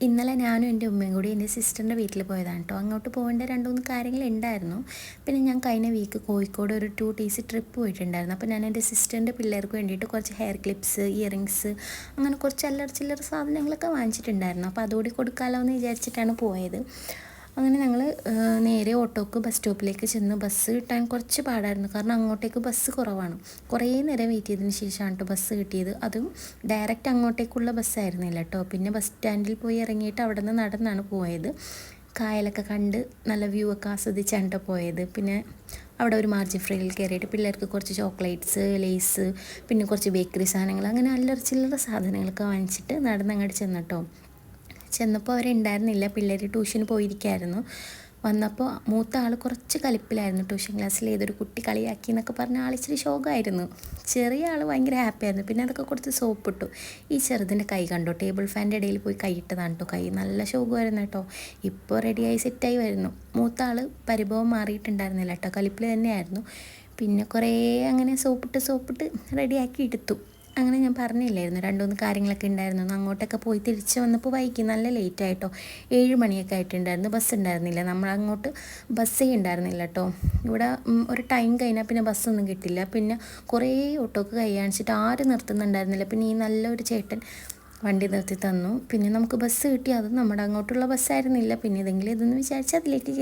ഇന്നലെ ഞാനും എൻ്റെ ഉമ്മയും കൂടി എൻ്റെ സിസ്റ്ററിൻ്റെ വീട്ടിൽ പോയതാണ് കേട്ടോ. അങ്ങോട്ട് പോകേണ്ട 2-3 കാര്യങ്ങളുണ്ടായിരുന്നു. പിന്നെ ഞാൻ കഴിഞ്ഞ വീക്ക് കോഴിക്കോട് ഒരു 2 ഡേയ്സ് ട്രിപ്പ് പോയിട്ടുണ്ടായിരുന്നു. അപ്പോൾ ഞാൻ എൻ്റെ സിസ്റ്ററിൻ്റെ പിള്ളേർക്ക് വേണ്ടിയിട്ട് കുറച്ച് ഹെയർ ക്ലിപ്സ്, ഇയറിങ്സ്, അങ്ങനെ കുറച്ച് അല്ലറ ചില്ലറ സാധനങ്ങളൊക്കെ വാങ്ങിച്ചിട്ടുണ്ടായിരുന്നു. അപ്പോൾ അതുകൂടി കൊടുക്കാമല്ലോ എന്ന് വിചാരിച്ചിട്ടാണ് പോയത്. അങ്ങനെ ഞങ്ങൾ നേരെ ഓട്ടോക്ക് ബസ് സ്റ്റോപ്പിലേക്ക് ചെന്ന്. ബസ് കിട്ടാൻ കുറച്ച് പാടായിരുന്നു, കാരണം അങ്ങോട്ടേക്ക് ബസ് കുറവാണ്. കുറേ നേരം വെയിറ്റ് ചെയ്തതിന് ശേഷമാണ് കേട്ടോ ബസ് കിട്ടിയത്. അതും ഡയറക്റ്റ് അങ്ങോട്ടേക്കുള്ള ബസ്സായിരുന്നില്ല കേട്ടോ. പിന്നെ ബസ് സ്റ്റാൻഡിൽ പോയി ഇറങ്ങിയിട്ട് അവിടെ നിന്ന് നടന്നാണ് പോയത്. കായലൊക്കെ കണ്ട് നല്ല വ്യൂ ഒക്കെ ആസ്വദിച്ചാണ് കേട്ടോ പോയത്. പിന്നെ അവിടെ ഒരു മാർജിൻ ഫ്രീയിൽ കയറിയിട്ട് പിള്ളേർക്ക് കുറച്ച് ചോക്ലേറ്റ്സ്, ലേസ്, പിന്നെ കുറച്ച് ബേക്കറി സാധനങ്ങൾ, അങ്ങനെ അല്ലറ ചില്ലറ സാധനങ്ങളൊക്കെ വാങ്ങിച്ചിട്ട് നടന്നങ്ങോട്ട് ചെന്നിട്ടോ. ചെന്നപ്പോൾ അവരുണ്ടായിരുന്നില്ല, പിള്ളേർ ട്യൂഷന് പോയിരിക്കുകയായിരുന്നു. വന്നപ്പോൾ മൂത്ത ആൾ കുറച്ച് കലിപ്പിലായിരുന്നു. ട്യൂഷൻ ക്ലാസ്സിൽ ഏതൊരു കുട്ടി കളിയാക്കി എന്നൊക്കെ പറഞ്ഞ ആളിച്ചിരി ശോകമായിരുന്നു. ചെറിയ ആൾ ഭയങ്കര ഹാപ്പിയായിരുന്നു. പിന്നെ അതൊക്കെ കൊടുത്ത് സോപ്പിട്ടു. ഈ ചെറുതിൻ്റെ കൈ കണ്ടോ, ടേബിൾ ഫാൻ്റെ ഇടയിൽ പോയി കൈയിട്ടതാണ് കേട്ടോ. കൈ നല്ല ശോകമായിരുന്നു കേട്ടോ. ഇപ്പോൾ റെഡിയായി സെറ്റായി വരുന്നു. മൂത്ത ആൾ പരിഭവം മാറിയിട്ടുണ്ടായിരുന്നില്ല കേട്ടോ, കലിപ്പിൽ തന്നെയായിരുന്നു. പിന്നെ കുറേ അങ്ങനെ സോപ്പിട്ട് റെഡിയാക്കി എടുത്തു. അങ്ങനെ ഞാൻ പറഞ്ഞില്ലായിരുന്നു 2-3 കാര്യങ്ങളൊക്കെ ഉണ്ടായിരുന്നു. അങ്ങോട്ടൊക്കെ പോയി തിരിച്ച് വന്നപ്പോൾ വൈകി, നല്ല ലേറ്റ് ആയിട്ടോ. 7 മണിയൊക്കെ ആയിട്ടുണ്ടായിരുന്നു. ബസ് ഉണ്ടായിരുന്നില്ല, നമ്മളങ്ങോട്ട് ബസ്സേ ഉണ്ടായിരുന്നില്ല കേട്ടോ. ഇവിടെ ഒരു ടൈം കഴിഞ്ഞാൽ പിന്നെ ബസ്സൊന്നും കിട്ടില്ല. പിന്നെ കുറേ ഓട്ടോക്ക് കൈ കാണിച്ചിട്ട് ആരും നിർത്തുന്നുണ്ടായിരുന്നില്ല. പിന്നെ ഈ നല്ലൊരു ചേട്ടൻ വണ്ടി നിർത്തി തന്നു. പിന്നെ നമുക്ക് ബസ് കിട്ടി. അത് നമ്മുടെ അങ്ങോട്ടുള്ള ബസ്സായിരുന്നില്ല. പിന്നെ ഇതെങ്കിലും ഇതെന്ന് വിചാരിച്ച് അതിലേക്ക്